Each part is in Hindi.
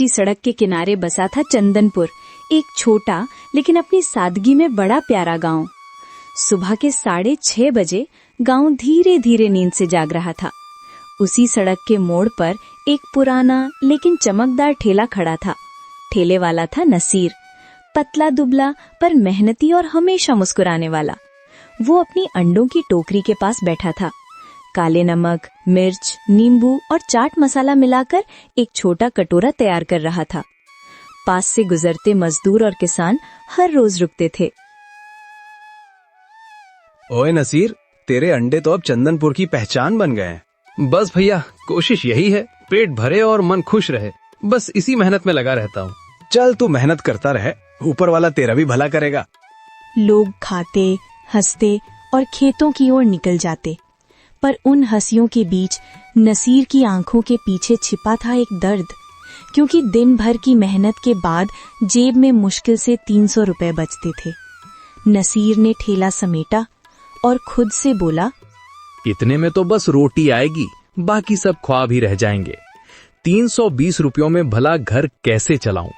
उसी सड़क के किनारे बसा था चंदनपुर, एक छोटा लेकिन अपनी सादगी में बड़ा प्यारा गांव। सुबह के 6:30 बजे गांव धीरे धीरे नींद से जाग रहा था। उसी सड़क के मोड़ पर एक पुराना लेकिन चमकदार ठेला खड़ा था। ठेले वाला था नसीर, पतला दुबला पर मेहनती और हमेशा मुस्कुराने वाला। वो अपनी अंडों की टोकरी के पास बैठा था। काले नमक, मिर्च, नींबू और चाट मसाला मिलाकर एक छोटा कटोरा तैयार कर रहा था। पास से गुजरते मजदूर और किसान हर रोज रुकते थे। ओए नसीर, तेरे अंडे तो अब चंदनपुर की पहचान बन गए हैं। बस भैया, कोशिश यही है, पेट भरे और मन खुश रहे। बस इसी मेहनत में लगा रहता हूँ। चल तू मेहनत करता रहे, ऊपर वाला तेरा भी भला करेगा। लोग खाते, हंसते और खेतों की ओर निकल जाते, पर उन हंसियों के बीच नसीर की आंखों के पीछे छिपा था एक दर्द, क्योंकि दिन भर की मेहनत के बाद जेब में मुश्किल से 300 रुपए बचते थे। नसीर ने ठेला समेटा और खुद से बोला, इतने में तो बस रोटी आएगी, बाकी सब ख्वाब ही रह जाएंगे। 320 रुपयों में भला घर कैसे चलाऊं?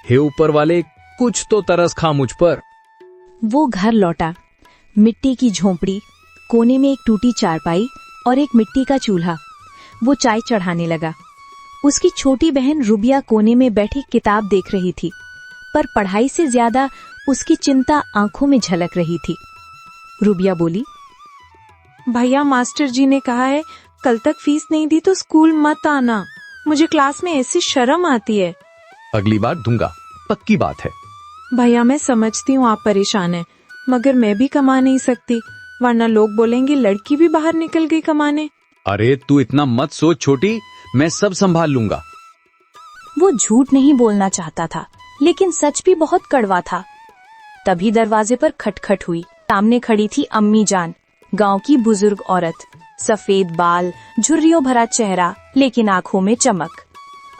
हे ऊपर वाले, कुछ तो तरस खा मुझ पर। वो घर लौटा। मिट्टी की झोंपड़ी, कोने में एक टूटी चारपाई और एक मिट्टी का चूल्हा। वो चाय चढ़ाने लगा। उसकी छोटी बहन रुबिया कोने में बैठी किताब देख रही थी, पर पढ़ाई से ज्यादा उसकी चिंता आंखों में झलक रही थी। रुबिया बोली, भैया, मास्टर जी ने कहा है कल तक फीस नहीं दी तो स्कूल मत आना। मुझे क्लास में ऐसी शर्म आती है। अगली बार दूंगा, पक्की बात है। भैया, मैं समझती हूँ आप परेशान हैं, मगर मैं भी कमा नहीं सकती, वरना लोग बोलेंगे लड़की भी बाहर निकल गई कमाने। अरे तू इतना मत सोच छोटी, मैं सब संभाल लूंगा। वो झूठ नहीं बोलना चाहता था, लेकिन सच भी बहुत कड़वा था। तभी दरवाजे पर खटखट हुई। सामने खड़ी थी अम्मी जान, गांव की बुजुर्ग औरत। सफेद बाल, झुर्रियों भरा चेहरा, लेकिन आंखों में चमक।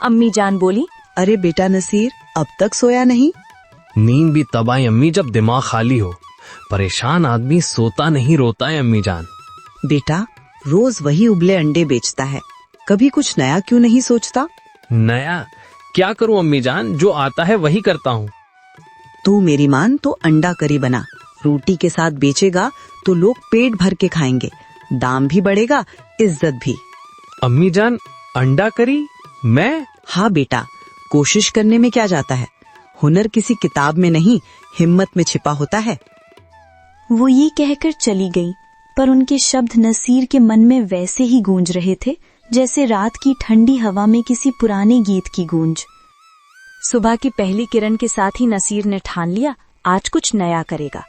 अम्मी जान बोली, अरे बेटा नसीर, अब तक सोया नहीं? नींद भी तब आई अम्मी जब दिमाग खाली हो। परेशान आदमी सोता नहीं, रोता है अम्मी जान। बेटा, रोज वही उबले अंडे बेचता है, कभी कुछ नया क्यों नहीं सोचता? नया क्या करूं अम्मी जान, जो आता है वही करता हूँ। तू मेरी मान तो अंडा करी बना, रोटी के साथ बेचेगा तो लोग पेट भर के खाएंगे, दाम भी बढ़ेगा, इज्जत भी। अम्मी जान, अंडा करी? मैं? हाँ बेटा, कोशिश करने में क्या जाता है। हुनर किसी किताब में नहीं, हिम्मत में छिपा होता है। वो ये कहकर चली गई, पर उनके शब्द नसीर के मन में वैसे ही गूंज रहे थे जैसे रात की ठंडी हवा में किसी पुराने गीत की गूंज। सुबह की पहली किरण के साथ ही नसीर ने ठान लिया, आज कुछ नया करेगा।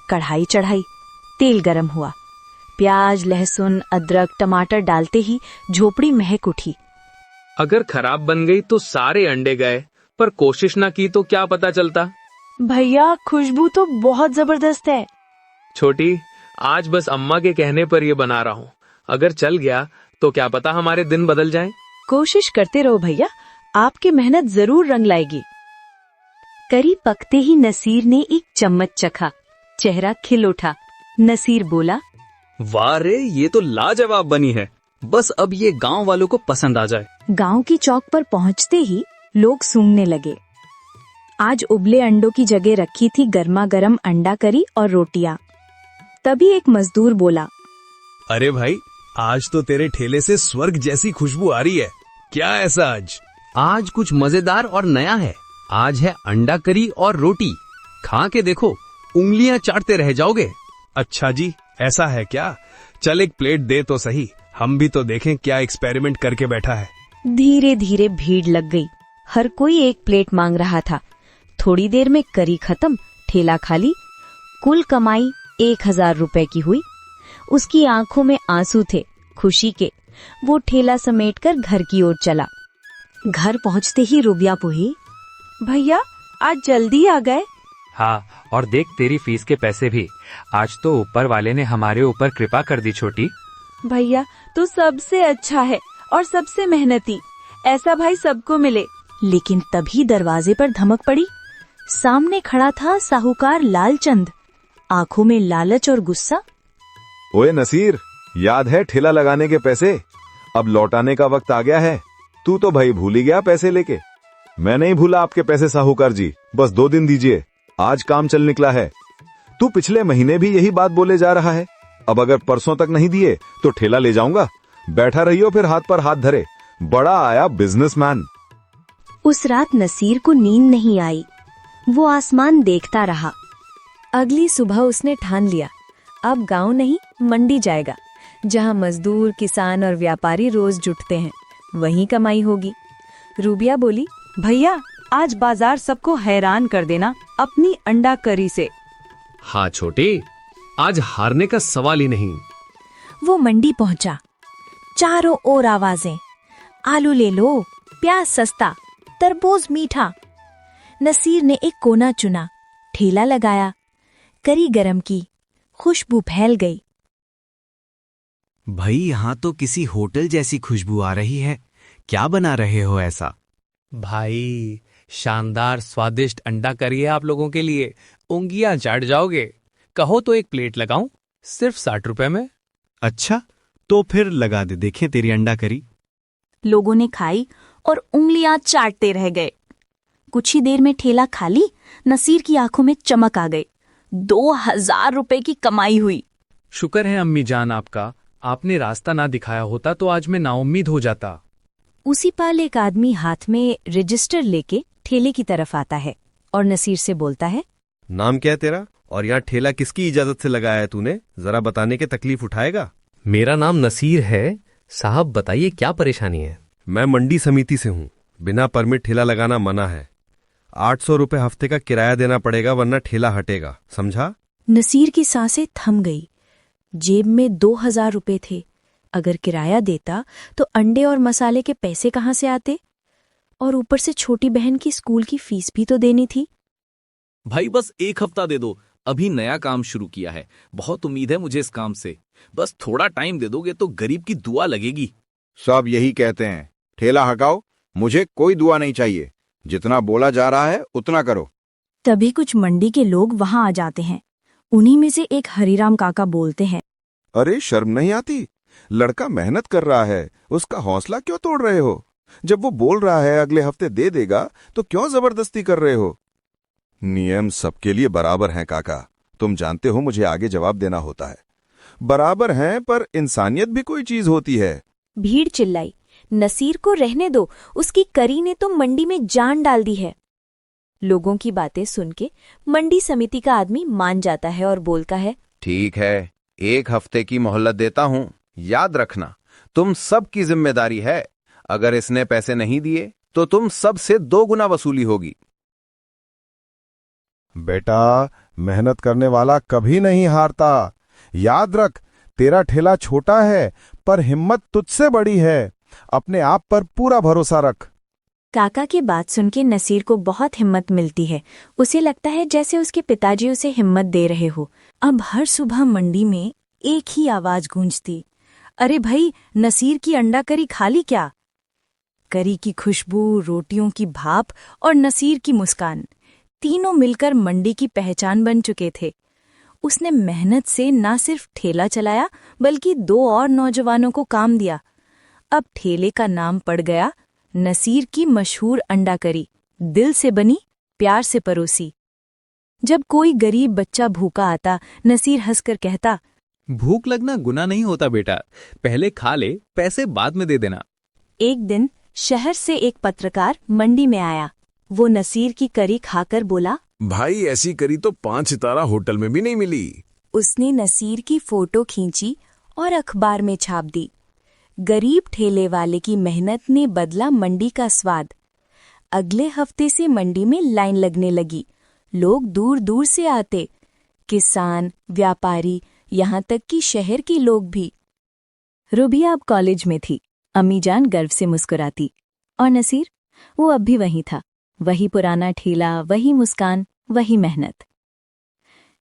कढ़ाई चढ़ाई, तेल गरम हुआ। प्याज, लहसुन, अदरक, टमाटर डालते ही झोपड़ी महक उठी। अगर खराब बन गई तो सारे अंडे गए, पर कोशिश ना की तो क्या पता चलता। भैया, खुशबू तो बहुत जबरदस्त है। छोटी, आज बस अम्मा के कहने पर ये बना रहा हूँ। अगर चल गया तो क्या पता हमारे दिन बदल जाएं। कोशिश करते रहो भैया, आपकी मेहनत जरूर रंग लाएगी। करी पकते ही नसीर ने एक चम्मच चखा, चेहरा खिल उठा। नसीर बोला, वाह रे, ये तो लाजवाब बनी है। बस अब ये गांव वालों को पसंद आ जाए। गांव की चौक पर पहुंचते ही लोग सूंघने लगे। आज उबले अंडों की जगह रखी थी गर्मा गर्म अंडा करी और रोटियां। तभी एक मजदूर बोला, अरे भाई, आज तो तेरे ठेले से स्वर्ग जैसी खुशबू आ रही है। क्या ऐसा आज? आज कुछ मजेदार और नया है। आज है अंडा करी और रोटी। खा के देखो, उंगलियां चाटते रह जाओगे। अच्छा जी, ऐसा है क्या? चल एक प्लेट दे तो सही, हम भी तो देखें क्या एक्सपेरिमेंट करके बैठा है। धीरे धीरे भीड़ लग गई। हर कोई एक प्लेट मांग रहा था। थोड़ी देर में करी खत्म, ठेला खाली। कुल कमाई 1000 रुपए की हुई। उसकी आंखों में आंसू थे, खुशी के। वो ठेला समेटकर घर की ओर चला। घर पहुंचते ही रुबिया पूछी, भैया, आज जल्दी आ गए? हाँ, और देख तेरी फीस के पैसे भी। आज तो ऊपर वाले ने हमारे ऊपर कृपा कर दी छोटी। भैया, तू सबसे अच्छा है और सबसे मेहनती। ऐसा भाई सबको मिले। लेकिन तभी दरवाजे पर धमक पड़ी। सामने खड़ा था साहूकार लालचंद, आंखों में लालच और गुस्सा। ओए नसीर, याद है ठेला लगाने के पैसे? अब लौटाने का वक्त आ गया है। तू तो भाई भूल ही गया पैसे लेके। मैं नहीं भूला आपके पैसे साहूकार जी, बस 2 दिन दीजिए, आज काम चल निकला है। तू पिछले महीने भी यही बात बोले जा रहा है, अब अगर परसों तक नहीं दिए तो ठेला ले जाऊंगा। बैठा रहियो फिर हाथ पर हाथ धरे, बड़ा आया बिजनेसमैन। उस रात नसीर को नींद नहीं आई। वो आसमान देखता रहा। अगली सुबह उसने ठान लिया, अब गांव नहीं मंडी जाएगा, जहां मजदूर, किसान और व्यापारी रोज जुटते हैं, वहीं कमाई होगी। रूबिया बोली, भैया आज बाजार सबको हैरान कर देना अपनी अंडा करी से। हाँ छोटे, आज हारने का सवाल ही नहीं। वो मंडी पहुंचा। चारों ओर आवाजें, आलू ले लो, प्याज सस्ता, तरबूज मीठा। नसीर ने एक कोना चुना, ठेला लगाया, करी गरम की, खुशबू फैल गई। भाई यहाँ तो किसी होटल जैसी खुशबू आ रही है, क्या बना रहे हो ऐसा? भाई शानदार स्वादिष्ट अंडा करी है आप लोगों के लिए, उंगलियां चाट जाओगे। कहो तो एक प्लेट लगाऊं, सिर्फ 60 रुपए में। अच्छा तो फिर लगा दे, देखें तेरी अंडा करी। लोगों ने खाई और उंगलियां चाटते रह गए। कुछ ही देर में ठेला खाली। नसीर की आंखों में चमक आ गई। 2000 रुपए की कमाई हुई। शुक्र है अम्मी जान आपका, आपने रास्ता ना दिखाया होता तो आज मैं नाउम्मीद हो जाता। उसी पल एक आदमी हाथ में रजिस्टर लेके ठेले की तरफ आता है और नसीर से बोलता है, नाम क्या है तेरा और यहाँ ठेला किसकी इजाजत से लगाया है तूने, जरा बताने के तकलीफ उठाएगा? मेरा नाम नसीर है साहब, बताइए क्या परेशानी है? मैं मंडी समिति से हूँ, बिना परमिट ठेला लगाना मना है। 800 रुपए हफ्ते का किराया देना पड़ेगा वरना ठेला हटेगा, समझा? नसीर की सांसें थम गई। जेब में 2000 रुपए थे। अगर किराया देता तो अंडे और मसाले के पैसे कहाँ से आते? और ऊपर से छोटी बहन की स्कूल की फीस भी तो देनी थी। भाई बस 1 हफ्ता दे दो, अभी नया काम शुरू किया है, बहुत उम्मीद है मुझे इस काम से। बस थोड़ा टाइम दे दोगे तो गरीब की दुआ लगेगी। सब यही कहते हैं, ठेला हटाओ, मुझे कोई दुआ नहीं चाहिए, जितना बोला जा रहा है उतना करो। तभी कुछ मंडी के लोग वहां आ जाते हैं। उन्हीं में से एक हरीराम काका बोलते हैं, अरे शर्म नहीं आती? लड़का मेहनत कर रहा है, उसका हौसला क्यों तोड़ रहे हो? जब वो बोल रहा है अगले हफ्ते दे देगा तो क्यों जबरदस्ती कर रहे हो? नियम सबके लिए बराबर हैं काका, तुम जानते हो मुझे आगे जवाब देना होता है। बराबर हैं पर इंसानियत भी कोई चीज होती है। भीड़ चिल्लाई, नसीर को रहने दो, उसकी करी ने तो मंडी में जान डाल दी है। लोगों की बातें सुन के मंडी समिति का आदमी मान जाता है और बोलता है, ठीक है, 1 हफ्ते की मोहलत देता हूं, याद रखना तुम सब की जिम्मेदारी है। अगर इसने पैसे नहीं दिए तो तुम सब से 2 गुना वसूली होगी। बेटा, मेहनत करने वाला कभी नहीं हारता। याद रख, तेरा ठेला छोटा है पर हिम्मत तुझसे बड़ी है। अपने आप पर पूरा भरोसा रख। काका की बात सुन के नसीर को बहुत हिम्मत मिलती है। उसे लगता है जैसे उसके पिताजी उसे हिम्मत दे रहे हो। अब हर सुबह मंडी में एक ही आवाज गूंजती, अरे भाई, नसीर की अंडा करी खा ली क्या? करी की खुशबू, रोटियों की भाप और नसीर की मुस्कान, तीनों मिलकर मंडी की पहचान बन चुके थे। उसने मेहनत से न सिर्फ ठेला चलाया बल्कि 2 और नौजवानों को काम दिया। अब ठेले का नाम पड़ गया नसीर की मशहूर अंडा करी, दिल से बनी, प्यार से परोसी। जब कोई गरीब बच्चा भूखा आता, नसीर हंसकर कहता, भूख लगना गुनाह नहीं होता बेटा, पहले खा ले, पैसे बाद में दे देना। एक दिन शहर से एक पत्रकार मंडी में आया। वो नसीर की करी खाकर बोला, भाई ऐसी करी तो 5 सितारा होटल में भी नहीं मिली। उसने नसीर की फोटो खींची और अखबार में छाप दी। गरीब ठेले वाले की मेहनत ने बदला मंडी का स्वाद। अगले हफ्ते से मंडी में लाइन लगने लगी। लोग दूर दूर से आते, किसान, व्यापारी, यहाँ तक कि शहर के लोग भी। रूबिया अब कॉलेज में थी। अम्मी जान गर्व से मुस्कुराती। और नसीर, वो अब भी वहीं था। वही पुराना ठेला, वही मुस्कान, वही मेहनत।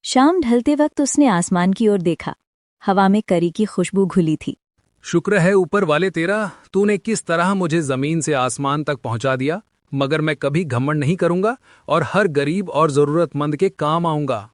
शाम ढलते वक्त उसने आसमान की ओर देखा। हवा में करी की खुशबू घुली थी। शुक्र है ऊपर वाले तेरा, तूने किस तरह मुझे जमीन से आसमान तक पहुंचा दिया। मगर मैं कभी घमंड नहीं करूंगा और हर गरीब और जरूरतमंद के काम आऊंगा।